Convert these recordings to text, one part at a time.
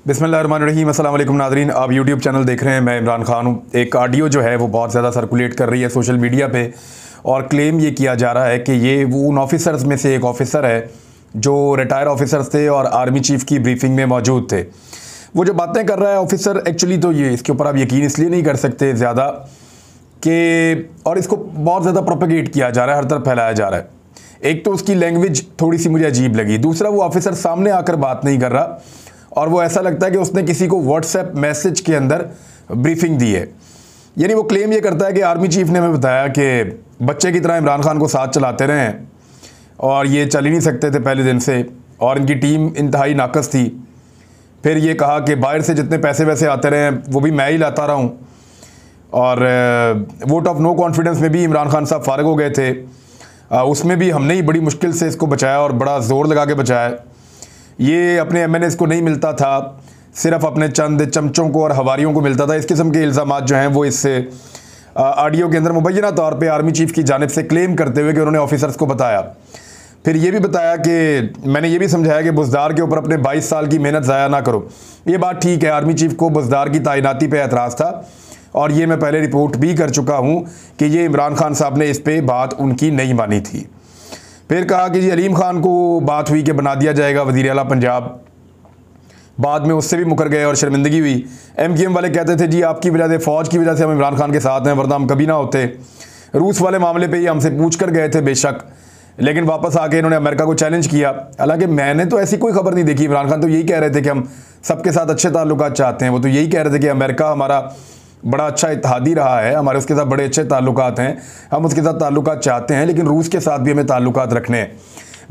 बिस्मिल्लाहिर्रहमानिर्रहीम। अस्सलाम वालेकुम नाज़रीन, आप यूट्यूब चैनल देख रहे हैं। मैं इमरान खान हूँ। एक ऑडियो जो है वो बहुत ज़्यादा सर्कुलेट कर रही है सोशल मीडिया पे और क्लेम ये किया जा रहा है कि ये वो उन ऑफिसर्स में से एक ऑफ़िसर है जो रिटायर ऑफिसर्स थे और आर्मी चीफ़ की ब्रीफिंग में मौजूद थे। वो जो बातें कर रहा है ऑफिसर, एक्चुअली तो ये इसके ऊपर आप यकीन इसलिए नहीं कर सकते ज़्यादा कि, और इसको बहुत ज़्यादा प्रोपेगेट किया जा रहा है, हर तरफ फैलाया जा रहा है। एक तो उसकी लैंग्वेज थोड़ी सी मुझे अजीब लगी, दूसरा वो ऑफिसर सामने आकर बात नहीं कर रहा और वो ऐसा लगता है कि उसने किसी को व्हाट्सएप मैसेज के अंदर ब्रीफिंग दी है। यानी वो क्लेम ये करता है कि आर्मी चीफ ने हमें बताया कि बच्चे की तरह इमरान खान को साथ चलाते रहे हैं और ये चल ही नहीं सकते थे पहले दिन से और इनकी टीम इंतहाई नाकस थी। फिर ये कहा कि बाहर से जितने पैसे वैसे आते रहे हैं वो भी मैं ही लाता रहा हूँ और वोट ऑफ नो कॉन्फिडेंस में भी इमरान खान साहब फारिग हो गए थे, उसमें भी हमने ही बड़ी मुश्किल से इसको बचाया और बड़ा ज़ोर लगा के बचाया। ये अपने एमएनएस को नहीं मिलता था, सिर्फ अपने चंद चमचों को और हवारियों को मिलता था। इस किस्म के इल्ज़ामात जो हैं वो इस ऑडियो के अंदर मुबैना तौर पे आर्मी चीफ की जानिब से क्लेम करते हुए कि उन्होंने ऑफिसर्स को बताया। फिर ये भी बताया कि मैंने ये भी समझाया कि बुज़दार के ऊपर अपने 22 साल की मेहनत ज़ाया ना करो। ये बात ठीक है, आर्मी चीफ को बुज़दार की तैनाती पे एतराज़ था और ये मैं पहले रिपोर्ट भी कर चुका हूँ कि ये इमरान खान साहब ने इस पर बात उनकी नहीं मानी थी। फिर कहा कि जी अलीम खान को बात हुई कि बना दिया जाएगा वज़ीर आला पंजाब, बाद में उससे भी मुकर गए और शर्मिंदगी हुई। एमक्यूएम वाले कहते थे जी आपकी वजह से, फ़ौज की वजह से हम इमरान खान के साथ हैं, वरना हम कभी ना होते। रूस वाले मामले पे ही हमसे पूछ कर गए थे बेशक, लेकिन वापस आके इन्होंने अमेरिका को चैलेंज किया। हालांकि मैंने तो ऐसी कोई खबर नहीं देखी। इमरान खान तो यही कह रहे थे कि हम सबके साथ अच्छे ताल्लुकात चाहते हैं। वो तो यही कह रहे थे कि अमेरिका हमारा बड़ा अच्छा इत्तेहादी रहा है, हमारे उसके साथ बड़े अच्छे ताल्लुकात हैं, हम उसके साथ ताल्लुकात चाहते हैं, लेकिन रूस के साथ भी हमें ताल्लुकात रखने हैं।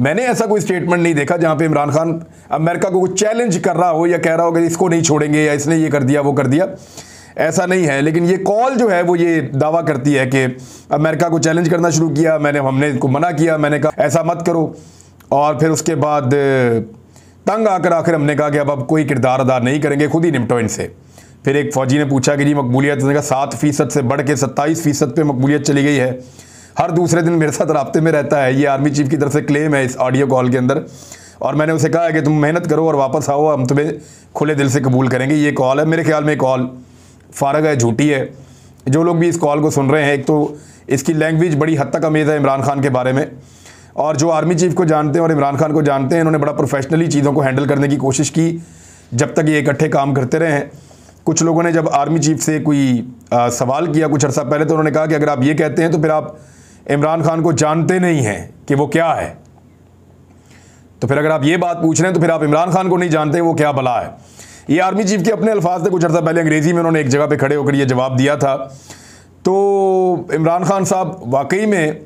मैंने ऐसा कोई स्टेटमेंट नहीं देखा जहाँ पे इमरान खान अमेरिका को कुछ चैलेंज कर रहा हो या कह रहा हो कि इसको नहीं छोड़ेंगे या इसने ये कर दिया वो कर दिया। ऐसा नहीं है, लेकिन ये कॉल जो है वो ये दावा करती है कि अमेरिका को चैलेंज करना शुरू किया, हमने इनको मना किया, मैंने कहा ऐसा मत करो। और फिर उसके बाद तंग आकर आखिर हमने कहा कि अब कोई किरदार अदा नहीं करेंगे, खुद ही निपटो इनसे। फिर एक फ़ौजी ने पूछा कि जी मकबूलियत, उसने कहा 7% से बढ़ के 27% पे मकबूलियत चली गई है। हर दूसरे दिन मेरे साथ राब्ते में रहता है। ये आर्मी चीफ की तरफ से क्लेम है इस ऑडियो कॉल के अंदर। और मैंने उसे कहा है कि तुम मेहनत करो और वापस आओ, हम तुम्हें खुले दिल से कबूल करेंगे। ये कॉल है, मेरे ख्याल में कॉल फारग है, झूठी है। जो लोग भी इस कॉल को सुन रहे हैं, एक तो इसकी लैंग्वेज बड़ी हद तक अमेज़ है इमरान खान के बारे में, और जो आर्मी चीफ को जानते हैं और इमरान खान को जानते हैं, इन्होंने बड़ा प्रोफेशनली चीज़ों को हैंडल करने की कोशिश की जब तक ये इकट्ठे काम करते रहे हैं। कुछ लोगों ने जब आर्मी चीफ से कोई सवाल किया कुछ अर्सा पहले, तो उन्होंने कहा कि अगर आप ये कहते हैं तो फिर आप इमरान खान को जानते नहीं हैं कि वो क्या है। तो फिर अगर आप ये बात पूछ रहे हैं तो फिर आप इमरान खान को नहीं जानते वो क्या भला है। ये आर्मी चीफ के अपने अल्फाज थे। कुछ अर्सा पहले अंग्रेज़ी में उन्होंने एक जगह पे खड़े होकर ये जवाब दिया था। तो इमरान खान साहब वाकई में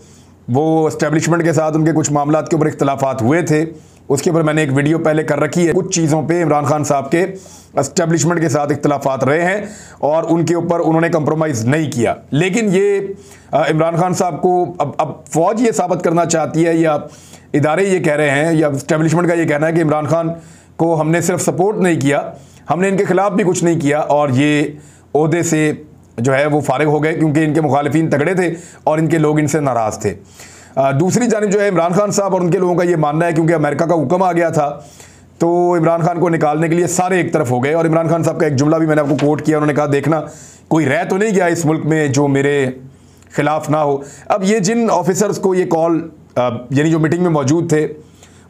वो इस्टेब्लिशमेंट के साथ उनके कुछ मामलात के ऊपर इख्तलाफात हुए थे, उसके ऊपर मैंने एक वीडियो पहले कर रखी है। कुछ चीज़ों पे इमरान खान साहब के एस्टेब्लिशमेंट के साथ इख्तलाफात रहे हैं और उनके ऊपर उन्होंने कंप्रोमाइज़ नहीं किया। लेकिन ये इमरान खान साहब को अब फ़ौज ये साबित करना चाहती है या इदारे ये कह रहे हैं या एस्टेब्लिशमेंट का ये कहना है कि इमरान खान को हमने सिर्फ सपोर्ट नहीं किया, हमने इनके ख़िलाफ़ भी कुछ नहीं किया और ये ओहदे से जो है वो फारिग हो गए क्योंकि इनके मुखालिफिन तगड़े थे और इनके लोग इनसे नाराज़ थे। दूसरी जानिब जो है इमरान खान साहब और उनके लोगों का ये मानना है क्योंकि अमेरिका का हुक्म आ गया था तो इमरान खान को निकालने के लिए सारे एक तरफ हो गए। और इमरान खान साहब का एक जुमला भी मैंने आपको कोट किया, उन्होंने कहा देखना कोई रह तो नहीं गया इस मुल्क में जो मेरे ख़िलाफ़ ना हो। अब ये जिन ऑफिसर्स को ये कॉल यानी जो मीटिंग में मौजूद थे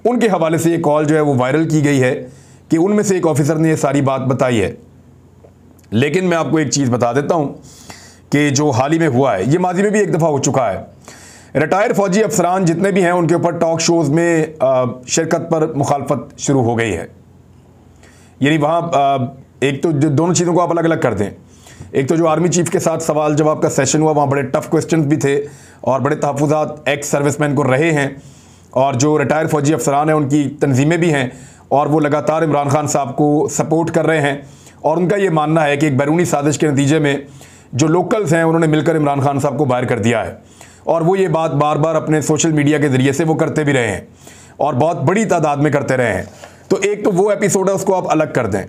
उनके हवाले से ये कॉल जो है वो वायरल की गई है कि उनमें से एक ऑफिसर ने ये सारी बात बताई है। लेकिन मैं आपको एक चीज़ बता देता हूँ कि जो हाल ही में हुआ है, ये माजी में भी एक दफ़ा हो चुका है। रिटायर फ़ौजी अफसरान जितने भी हैं उनके ऊपर टॉक शोज़ में शिरकत पर मुखालफत शुरू हो गई है। यानी वहाँ एक तो जो दोनों चीज़ों को आप अलग अलग कर दें, एक तो जो आर्मी चीफ के साथ सवाल जवाब का सेशन हुआ वहाँ बड़े टफ क्वेश्चंस भी थे और बड़े तहफ़्फ़ुज़ात एक्स सर्विसमैन को रहे हैं और जो रिटायर फ़ौजी अफसरान हैं उनकी तंजीमें भी हैं और वो लगातार इमरान खान साहब को सपोर्ट कर रहे हैं और उनका ये मानना है कि एक बैरूनी साजिश के नतीजे में जो लोकल्स हैं उन्होंने मिलकर इमरान खान साहब को बाहर कर दिया है। और वो ये बात बार बार अपने सोशल मीडिया के ज़रिए से वो करते भी रहे हैं और बहुत बड़ी तादाद में करते रहे हैं। तो एक तो वो एपिसोड है, उसको आप अलग कर दें।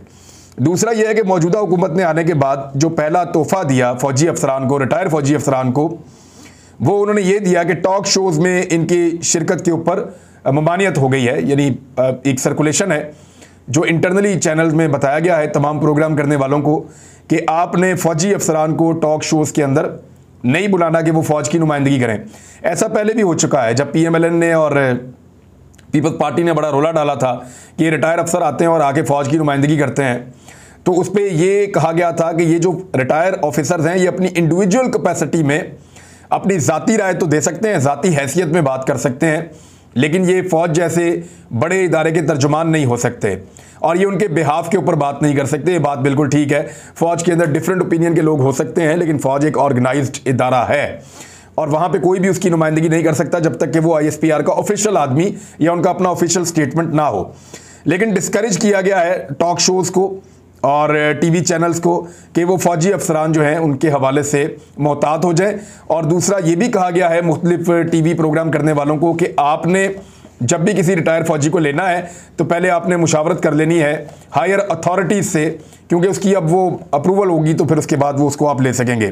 दूसरा ये है कि मौजूदा हुकूमत ने आने के बाद जो पहला तोहफ़ा दिया फ़ौजी अफसरान को, रिटायर फ़ौजी अफसरान को, वो उन्होंने ये दिया कि टॉक शोज़ में इनकी शिरकत के ऊपर ममानियत हो गई है। यानी एक सर्कुलेशन है जो इंटरनली चैनल में बताया गया है तमाम प्रोग्राम करने वालों को कि आपने फौजी अफसरान को टॉक शोज़ के अंदर नहीं बुलाना कि वो फ़ौज की नुमाइंदगी करें। ऐसा पहले भी हो चुका है, जब PMLN ने और पीपल्स पार्टी ने बड़ा रोला डाला था कि रिटायर अफसर आते हैं और आके फ़ौज की नुमाइंदगी करते हैं, तो उस पर ये कहा गया था कि ये जो रिटायर ऑफिसर्स हैं ये अपनी इंडिविजुअल कैपेसिटी में अपनी ज़ाती राय तो दे सकते हैं, ज़ाती हैसियत में बात कर सकते हैं, लेकिन ये फ़ौज जैसे बड़े इदारे के तर्जुमान नहीं हो सकते और ये उनके बिहाफ के ऊपर बात नहीं कर सकते। ये बात बिल्कुल ठीक है, फ़ौज के अंदर डिफरेंट ओपिनियन के लोग हो सकते हैं, लेकिन फ़ौज एक ऑर्गेनाइज्ड इदारा है और वहाँ पे कोई भी उसकी नुमाइंदगी नहीं कर सकता जब तक कि वो ISPR का ऑफिशियल आदमी या उनका अपना ऑफिशियल स्टेटमेंट ना हो। लेकिन डिस्करेज किया गया है टॉक शोज़ को और टीवी चैनल्स को कि वो फौजी अफसरान जो हैं उनके हवाले से मोहतात हो जाए। और दूसरा ये भी कहा गया है मुख्तलिफ टीवी प्रोग्राम करने वालों को कि आपने जब भी किसी रिटायर फौजी को लेना है तो पहले आपने मुशावरत कर लेनी है हायर अथॉरिटीज़ से, क्योंकि उसकी अब वो अप्रूवल होगी तो फिर उसके बाद वो उसको आप ले सकेंगे।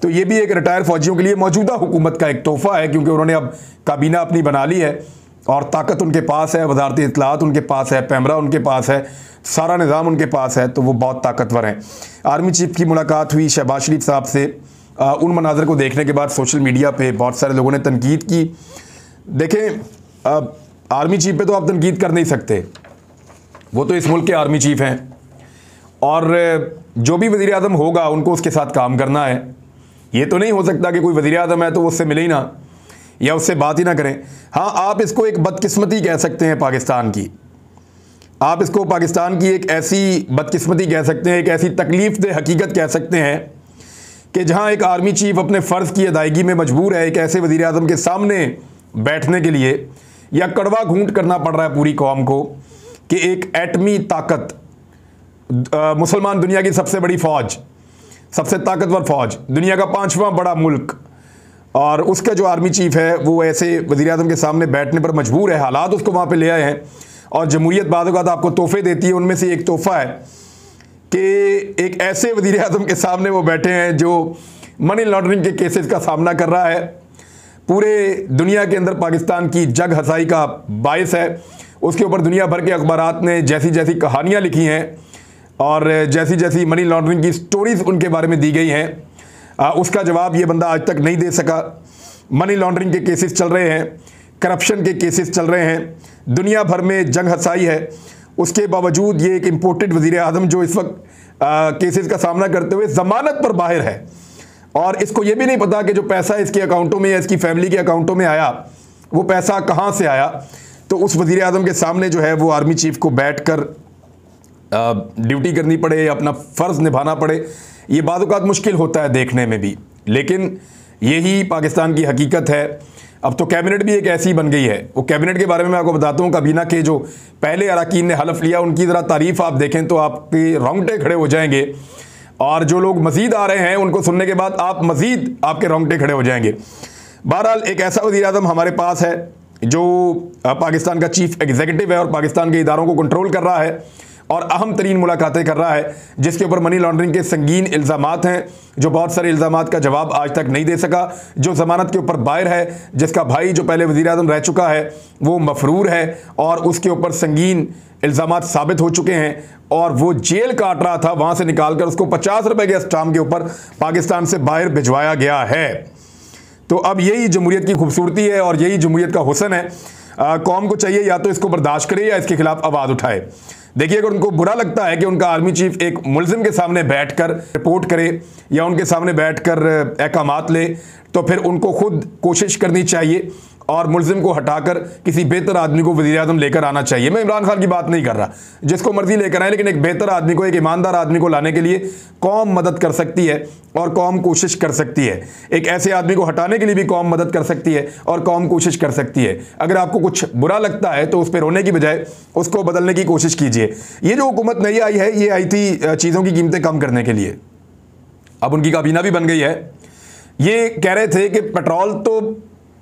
तो ये भी एक रिटायर फौजियों के लिए मौजूदा हुकूमत का एक तोहफ़ा है, क्योंकि उन्होंने अब काबीना अपनी बना ली है और ताकत उनके पास है, वजारत इत्तलात उनके पास है, पैमरा उनके पास है, सारा निज़ाम उनके पास है, तो वो बहुत ताकतवर हैं। आर्मी चीफ की मुलाकात हुई शहबाज शरीफ साहब से। उन मनाज़र को देखने के बाद सोशल मीडिया पे बहुत सारे लोगों ने तनकीद की। देखें, आर्मी चीफ पे तो आप तनकीद कर नहीं सकते, वो तो इस मुल्क के आर्मी चीफ हैं और जो भी वज़ीर आज़म होगा उनको उसके साथ काम करना है। ये तो नहीं हो सकता कि कोई वज़ीर आज़म है तो वो उससे मिले ही ना या उससे बात ही ना करें। हाँ, आप इसको एक बदकिस्मती कह सकते हैं पाकिस्तान की, आप इसको पाकिस्तान की एक ऐसी बदकिस्मती कह सकते हैं, एक ऐसी तकलीफ दे हकीकत कह सकते हैं कि जहां एक आर्मी चीफ अपने फ़र्ज़ की अदायगी में मजबूर है एक ऐसे वज़ीर आज़म के सामने बैठने के लिए, या कड़वा घूंट करना पड़ रहा है पूरी कौम को कि एक एटमी ताकत, मुसलमान दुनिया की सबसे बड़ी फ़ौज, सबसे ताकतवर फ़ौज, दुनिया का 5वां बड़ा मुल्क, और उसका जो आर्मी चीफ है वो ऐसे वज़ीर आज़म के सामने बैठने पर मजबूर है। हालात उसको वहाँ पे ले आए हैं और जमहूरियत बाद आपको तोहफे देती है। उनमें से एक तोहफ़ा है कि एक ऐसे वज़ीर आज़म के सामने वो बैठे हैं जो मनी लॉन्ड्रिंग के केसेस का सामना कर रहा है, पूरे दुनिया के अंदर पाकिस्तान की जग हसाई का बायस है। उसके ऊपर दुनिया भर के अखबारात ने जैसी जैसी कहानियाँ लिखी हैं और जैसी जैसी मनी लॉन्ड्रिंग की स्टोरीज़ उनके बारे में दी गई हैं, उसका जवाब ये बंदा आज तक नहीं दे सका। मनी लॉन्ड्रिंग के केसेस चल रहे हैं, करप्शन के केसेस चल रहे हैं, दुनिया भर में जंग हसाई है, उसके बावजूद ये एक इम्पोर्टेड वज़ीर आज़म जो इस वक्त केसेस का सामना करते हुए ज़मानत पर बाहर है और इसको ये भी नहीं पता कि जो पैसा इसके अकाउंटों में या इसकी फैमिली के अकाउंटों में आया वो पैसा कहाँ से आया। तो उस वज़ीर आज़म के सामने जो है वो आर्मी चीफ को बैठ कर ड्यूटी करनी पड़े या अपना फ़र्ज़ निभाना पड़े, ये बाद औक़ात मुश्किल होता है देखने में भी, लेकिन यही पाकिस्तान की हकीकत है। अब तो कैबिनेट भी एक ऐसी बन गई है। वो कैबिनेट के बारे में मैं आपको बताता हूँ, काबीना के जो पहले अरकान ने हलफ लिया उनकी ज़रा तारीफ़ आप देखें तो आपके रोंगटे खड़े हो जाएंगे, और जो लोग मज़ीद आ रहे हैं उनको सुनने के बाद आप मज़ीद आपके रोंगटे खड़े हो जाएंगे। बहरहाल एक ऐसा वज़ीर आज़म हमारे पास है जो पाकिस्तान का चीफ एग्जीक्यूटिव है और पाकिस्तान के इदारों को कंट्रोल कर रहा है और अहम तरीन मुलाकातें कर रहा है, जिसके ऊपर मनी लॉन्ड्रिंग के संगीन इल्ज़ामात हैं, जो बहुत सारे इल्ज़ामात का जवाब आज तक नहीं दे सका, जो ज़मानत के ऊपर बाहर है, जिसका भाई जो पहले वज़ीर आज़म रह चुका है वो मफरूर है और उसके ऊपर संगीन इल्ज़ामात साबित हो चुके हैं और वो जेल काट रहा था, वहाँ से निकाल कर उसको 50 रुपये के स्टाम्प के ऊपर पाकिस्तान से बाहर भिजवाया गया है। तो अब यही जमहूरियत की खूबसूरती है और यही जमहूरियत का हुस्न है। कौम को चाहिए या तो इसको बर्दाश्त करे या इसके खिलाफ आवाज़ उठाए। देखिए, अगर उनको बुरा लगता है कि उनका आर्मी चीफ एक मुलजिम के सामने बैठकर रिपोर्ट करे या उनके सामने बैठकर अहकामात ले, तो फिर उनको खुद कोशिश करनी चाहिए और मुलजिम को हटाकर किसी बेहतर आदमी को वज़ीर आज़म लेकर आना चाहिए। मैं इमरान खान की बात नहीं कर रहा, जिसको मर्जी लेकर आए, लेकिन एक बेहतर आदमी को, एक ईमानदार आदमी को लाने के लिए कौम मदद कर सकती है और कौम कोशिश कर सकती है। एक ऐसे आदमी को हटाने के लिए भी कौम मदद कर सकती है और कौम कोशिश कर सकती है। अगर आपको कुछ बुरा लगता है तो उस पर रोने की बजाय उसको बदलने की कोशिश कीजिए। ये जो हुकूमत नई आई है, ये आई थी चीज़ों की कीमतें कम करने के लिए। अब उनकी काबीना भी बन गई है। ये कह रहे थे कि पेट्रोल तो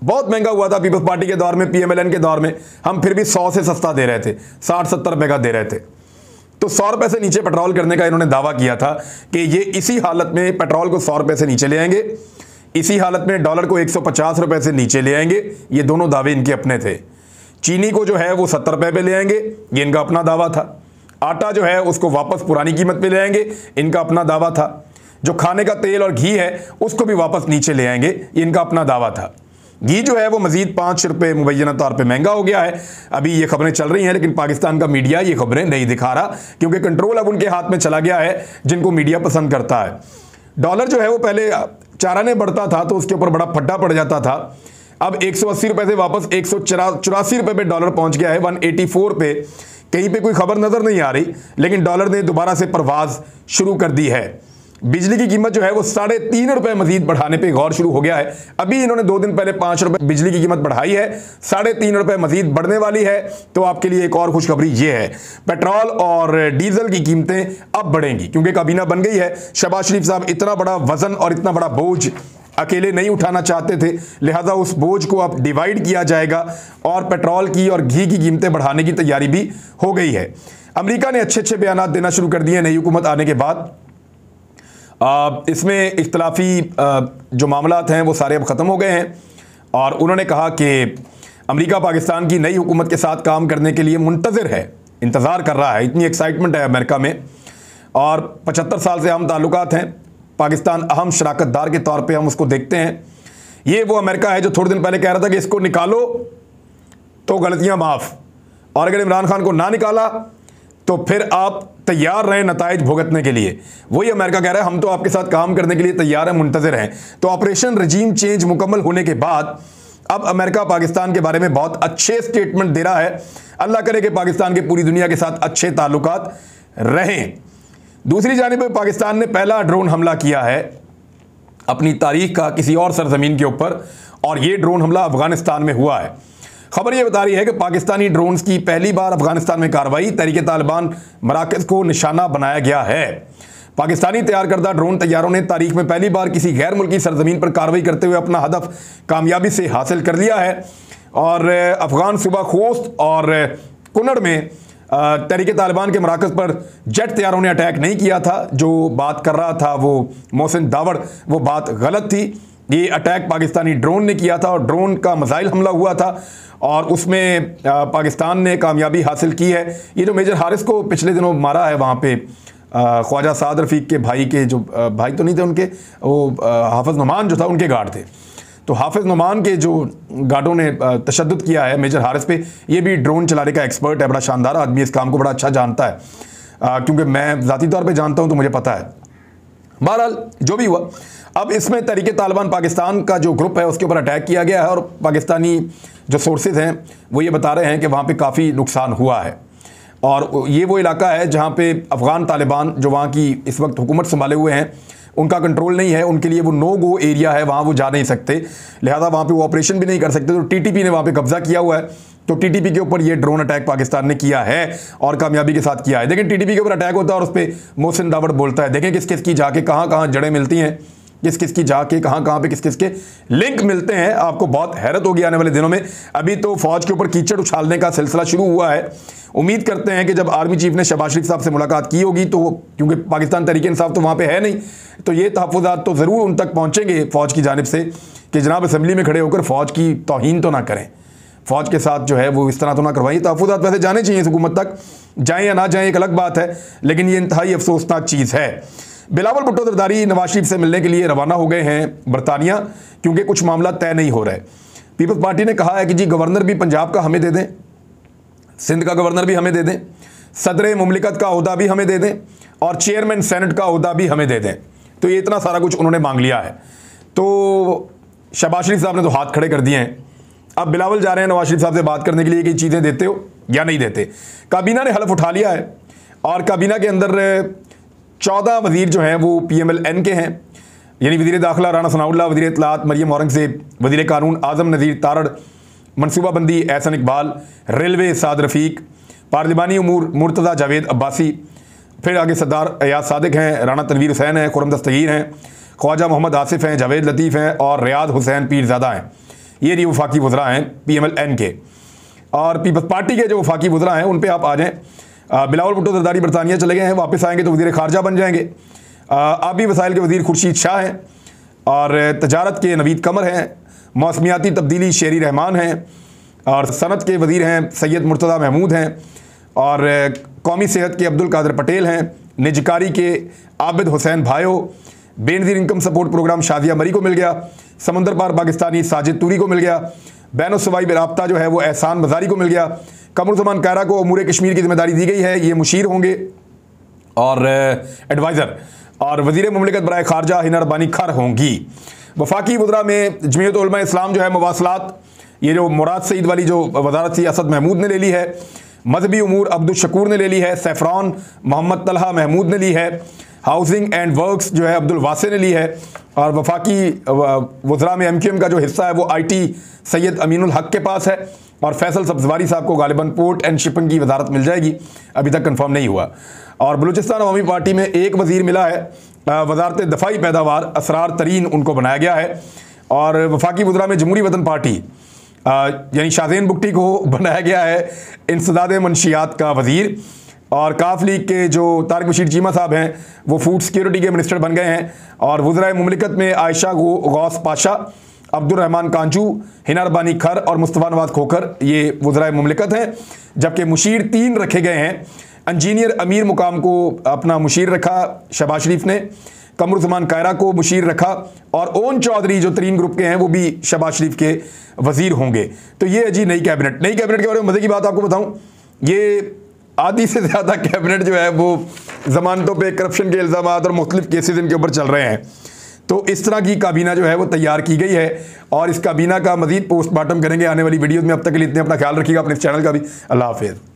बहुत महंगा हुआ था पीपल्स पार्टी के दौर में, PMLN के दौर में, हम फिर भी 100 से सस्ता दे रहे थे, 60-70 रुपये का दे रहे थे। तो 100 रुपये से नीचे पेट्रोल करने का इन्होंने दावा किया था कि ये इसी हालत में पेट्रोल को 100 रुपये से नीचे ले आएंगे, इसी हालत में डॉलर को 150 रुपये से नीचे ले आएंगे। ये दोनों दावे इनके अपने थे। चीनी को जो है वो 70 रुपये पे ले आएंगे, ये इनका अपना दावा था। आटा जो है उसको वापस पुरानी कीमत पे ले आएंगे, इनका अपना दावा था। जो खाने का तेल और घी है उसको भी वापस नीचे ले आएंगे, इनका अपना दावा था। घी जो है वो मजीद 5 रुपये मुबैना तौर पे महंगा हो गया है। अभी ये खबरें चल रही हैं, लेकिन पाकिस्तान का मीडिया ये खबरें नहीं दिखा रहा, क्योंकि कंट्रोल अब उनके हाथ में चला गया है जिनको मीडिया पसंद करता है। डॉलर जो है वो पहले चाराने बढ़ता था तो उसके ऊपर बड़ा फड्डा पड़ जाता था। अब 180 रुपये से वापस 184 रुपये पे डॉलर पहुंच गया है, 184 पे। कहीं पे कोई खबर नजर नहीं आ रही, लेकिन डॉलर ने दोबारा से परवाज शुरू कर दी है। बिजली की कीमत जो है वो 3.5 रुपये मजीद बढ़ाने पे गौर शुरू हो गया है। अभी इन्होंने 2 दिन पहले 5 रुपये बिजली की कीमत बढ़ाई है, 3.5 रुपये मजीद बढ़ने वाली है। तो आपके लिए एक और खुशखबरी ये है, पेट्रोल और डीजल की कीमतें अब बढ़ेंगी, क्योंकि काबीना बन गई है। शहबाज शरीफ साहब इतना बड़ा वजन और इतना बड़ा बोझ अकेले नहीं उठाना चाहते थे, लिहाजा उस बोझ को अब डिवाइड किया जाएगा और पेट्रोल की और घी की कीमतें बढ़ाने की तैयारी भी हो गई है। अमेरिका ने अच्छे अच्छे बयान देना शुरू कर दिए नई हुकूमत आने के बाद। इसमें इख्तलाफी जो मामलात हैं वो सारे अब ख़त्म हो गए हैं, और उन्होंने कहा कि अमेरिका पाकिस्तान की नई हुकूमत के साथ काम करने के लिए मुंतज़िर है, इंतज़ार कर रहा है। इतनी एक्साइटमेंट है अमेरिका में, और 75 साल से अहम ताल्लुकात हैं। पाकिस्तान अहम शराकतदार के तौर पे हम उसको देखते हैं। ये वो अमेरिका है जो थोड़े दिन पहले कह रहा था कि इसको निकालो तो गलतियां माफ़, और अगर इमरान खान को ना निकाला तो फिर आप तैयार रहें नताइज भुगतने के लिए। वही अमेरिका कह रहा है हम तो आपके साथ काम करने के लिए तैयार हैं, मुंतज़िर हैं। तो ऑपरेशन रजीम चेंज मुकम्मल होने के बाद अब अमेरिका पाकिस्तान के बारे में बहुत अच्छे स्टेटमेंट दे रहा है। अल्लाह करे कि पाकिस्तान के पूरी दुनिया के साथ अच्छे ताल्लुकात रहें। दूसरी जानिब पाकिस्तान ने पहला ड्रोन हमला किया है अपनी तारीख का किसी और सरजमीन के ऊपर, और ये ड्रोन हमला अफगानिस्तान में हुआ है। खबर ये बता रही है कि पाकिस्तानी ड्रोन्स की पहली बार अफगानिस्तान में कार्रवाई, तहरीक तालिबान मराकज़ को निशाना बनाया गया है। पाकिस्तानी तैयार करदा ड्रोन तैयारों ने तारीख में पहली बार किसी गैर मुल्की सरजमीन पर कार्रवाई करते हुए अपना हदफ कामयाबी से हासिल कर लिया है। और अफगान सूबा खोस्त और कुनड़ में तहरीक तालिबान के मराकज़ पर जेट तैयारों ने अटैक नहीं किया था। जो बात कर रहा था वो मोहसिन दावड़, वो बात गलत थी। ये अटैक पाकिस्तानी ड्रोन ने किया था, और ड्रोन का मिसाइल हमला हुआ था, और उसमें पाकिस्तान ने कामयाबी हासिल की है। ये जो मेजर हारिस को पिछले दिनों मारा है वहाँ पे, ख्वाजा साद रफ़ीक के भाई के, जो भाई तो नहीं थे उनके, वो हाफिज़ नुमान जो था उनके गार्ड थे। तो हाफिज़ नुमान के जो गार्डों ने तशद्दुद किया है मेजर हारिस पे, ये भी ड्रोन चलाने का एक्सपर्ट है, बड़ा शानदार आदमी, इस काम को बड़ा अच्छा जानता है, क्योंकि मैं ज़ाती तौर पे जानता हूँ तो मुझे पता है। बहरहाल जो भी हुआ, अब इसमें तहरीक तालिबान पाकिस्तान का जो ग्रुप है उसके ऊपर अटैक किया गया है, और पाकिस्तानी जो सोर्सेज हैं वो ये बता रहे हैं कि वहाँ पे काफ़ी नुकसान हुआ है। और ये वो इलाका है जहाँ पे अफ़गान तालिबान जो वहाँ की इस वक्त हुकूमत संभाले हुए हैं, उनका कंट्रोल नहीं है, उनके लिए वो नो गो एरिया है, वहाँ वो जा नहीं सकते, लिहाजा वहाँ पे वो ऑपरेशन भी नहीं कर सकते। तो टीटीपी ने वहाँ पे कब्जा किया हुआ है, तो टीटीपी के ऊपर ये ड्रोन अटैक पाकिस्तान ने किया है और कामयाबी के साथ किया है। लेकिन टीटीपी के ऊपर अटैक होता है और उस पर मोहसिन दावड़ बोलता है, देखें किस किस की जाके कहाँ कहाँ जड़ें मिलती हैं, किस किस की जाके कहाँ कहाँ पे किस किस के लिंक मिलते हैं। आपको बहुत हैरत होगी आने वाले दिनों में। अभी तो फौज के ऊपर कीचड़ उछालने का सिलसिला शुरू हुआ है। उम्मीद करते हैं कि जब आर्मी चीफ ने शहबाज शरीफ साहब से मुलाकात की होगी, तो क्योंकि पाकिस्तान तहरीक इंसाफ तो वहाँ पे है नहीं, तो ये तहफ़्फ़ुज़ात तो ज़रूर उन तक पहुँचेंगे फ़ौज की जानिब से कि जनाब असेंबली में खड़े होकर फ़ौज की तौहीन तो ना करें, फ़ौज के साथ जो है वो इस तरह तो ना करवाइए। तहफ़्फ़ुज़ात वैसे जाने चाहिए इस हुकूमत तक, जाएँ या ना जाएँ एक अलग बात है, लेकिन ये इंतहाई अफसोसनाक चीज़ है। बिलावल भुट्टो जरदारी नवाज शरीफ से मिलने के लिए रवाना हो गए हैं बरतानिया, क्योंकि कुछ मामला तय नहीं हो रहे। पीपल्स पार्टी ने कहा है कि जी गवर्नर भी पंजाब का हमें दे दें, सिंध का गवर्नर भी हमें दे दें, सदर मुमलिकत का ओहदा भी हमें दे दें, और चेयरमैन सेनेट का ओहदा भी हमें दे दें। तो ये इतना सारा कुछ उन्होंने मांग लिया है। तो शहबाज शरीफ साहब ने तो हाथ खड़े कर दिए हैं। अब बिलावल जा रहे हैं नवाज शरीफ साहब से बात करने के लिए कि चीज़ें देते हो या नहीं देते। काबीना ने हलफ उठा लिया है, और काबीना के अंदर 14 वज़ीर जो हैं वो PMLN के हैं, यानी वज़ीर दाखिला राना सनाउल्लाह, वज़ीर इत्तलात मरियम औरंगज़ेब, वज़ीर कानून आज़म नज़ीर तारड़, मनसूबाबंदी एहसन इकबाल, रेलवे साद रफ़ीक, पार्लिमानी उमूर मुर्तज़ा जावेद अब्बासी, फिर आगे सरदार अयाज सादिक हैं, राना तनवीर हुसैन हैं, खुर्रम दस्तगीर हैं, ख्वाजा मोहम्मद आसिफ हैं, जावेद लतीफ़ हैं, और रियाद हुसैन पीरज़ादा हैं। ये नहीं वफाकी वज़रा हैं PMLN के। और पीपल्स पार्टी के जो वफाकी वज़रा हैं उन पर आप आ जाएँ। बिलावल भुट्टो जरदारी बरतानिया चले गए हैं, वापस आएंगे तो वज़ीर ख़ारजा बन जाएंगे। आबी वसाइल के वज़ीर खुर्शीद शाह हैं, और तजारत के नवीद कमर हैं, मौसमियाती तब्दीली शेरी रहमान हैं, और सनत के वज़ीर हैं सैयद मुर्तज़ा महमूद हैं, और कौमी सेहत के अब्दुल कादिर पटेल हैं, निजकारी के Abid Hussain Bhayo, Benazir income support programme Shazia Marri को मिल गया, समंदर पार पाकिस्तानी साजिद तूरी को मिल गया, बैनुस्सवाई राब्ता जो है वो एहसान मज़ारी को मिल गया, कमरुज़्ज़मान कायरा को अमूर कश्मीर की जिम्मेदारी दी गई है, ये मुशीर होंगे और एडवाइज़र, और वज़ीर मुमलिकत बराए खारजा हिना रब्बानी खर होंगी। वफाकी वज़रा में जमीयत उलमा इस्लाम जो है मवासलात, ये जो मुराद सईद वाली जो वजारत थी असद महमूद ने ले ली है, मजहबी उमूर अब्दुल शकूर ने ले ली है, सैफरान मोहम्मद तलहा महमूद ने ली है, हाउसिंग एंड वर्क्स जो है अब्दुल वासे ने ली है, और वफाकी वज़रा में MQM का जो हिस्सा है वो IT सैयद अमीनुल हक के पास है, और फैसल सब्जवारी साहब को गालिबन पोर्ट एंड शिपिंग की वजारत मिल जाएगी, अभी तक कंफर्म नहीं हुआ। और बलूचिस्तान अवामी पार्टी में एक वज़ीर मिला है, वजारत दफ़ाई पैदावार असरार तरीन उनको बनाया गया है, और वफाकी वज़रा में जमहूरी वतन पार्टी यानी शाहज़ैन बुगटी को बनाया गया है इंसदाद मंशियात का वज़ीर, और काफ लीग के जो तारिक बशीर चीमा साहब हैं वो फूड सिक्योरिटी के मिनिस्टर बन गए हैं, और वज़राए मुमलिकत में आयशा गौस पाशा, अब्दुर्रहमान कांजू, हिना रब्बानी खर और मुस्तफ़ा नवाज खोखर ये वज़राए मुमलिकत हैं, जबकि मुशीर 3 रखे गए हैं। इंजीनियर अमीर मुकाम को अपना मुशीर रखा शहबाज शरीफ ने, कमरुज़्ज़मान कायरा को मुशीर रखा, और ओन चौधरी जो 3 ग्रुप के हैं वो भी शहबाज शरीफ के वज़ीर होंगे। तो ये जी नई कैबिनेट के बारे में मज़े की बात आपको बताऊं, ये आधी से ज़्यादा कैबिनेट जो है वो ज़मानतों पे करप्शन के इल्ज़ाम और मुख्तलिफ केसेस इनके ऊपर चल रहे हैं। तो इस तरह की काबीना जो है वो तैयार की गई है, और इस काबीना का मज़ीद पोस्टमार्टम करेंगे आने वाली वीडियोज़ में। अब तक के लिए इतने, अपना ख्याल रखिएगा, अपने इस चैनल का भी। अल्लाह हाफ़िज़।